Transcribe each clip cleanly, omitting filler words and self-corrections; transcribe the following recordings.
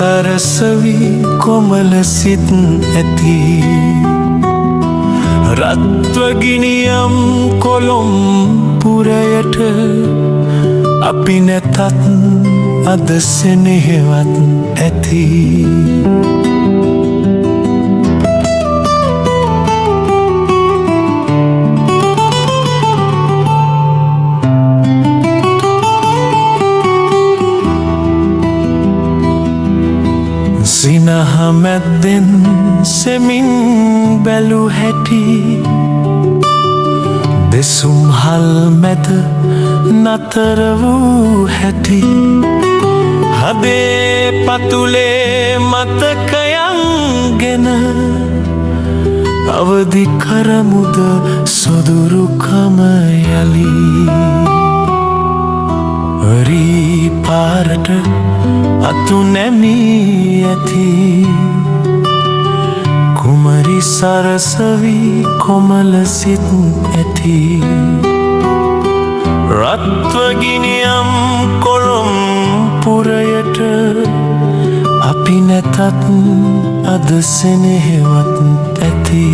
සරසවි කොමල සිත් ඇති රත්වගිනියම් කොළොම් පුරයට අපි නැතත් අද සෙනෙහවත් ඇති සිනහ මැද්දෙන් සෙමින් බැලු හැටි දෙසුම් හල් මැද නතර වූ හැටි හදේ පතුලේ මතකයන්ගෙන අවදි කරමුද සොදුරුකම යලි වරී පාරට අතු නැමී ඇති කුමරි සරසවි කොමල සිත් ඇති රත්වගිනියම් කොළොම් පුරයට අපි නැතත් අද සෙනෙහවත් ඇති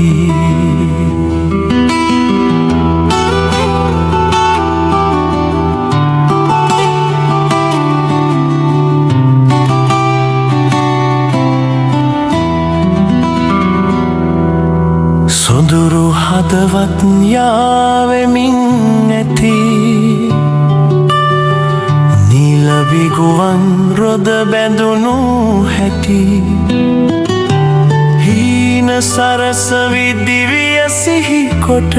සොඳුරු හදවත් යාවෙමින් ඇති නිලබිගුවන් රොද බැඳුණු හැටි හීන සරසවි දිවිය සිහිකොට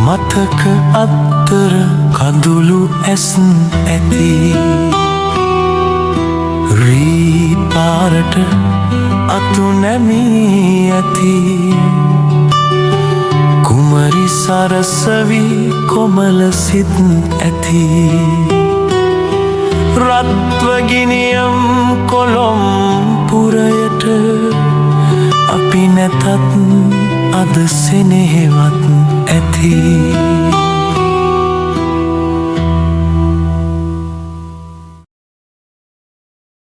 මතක අත්තර කඳුළු ඇස් ඇති රී පාරට අතු නැමී ඇති කුමරි සරසවි කොමල සිත් ඇති රත්වගිනියම් කොළොම් පුරයට අපි නැතත් අද සෙනෙහවත් ඇති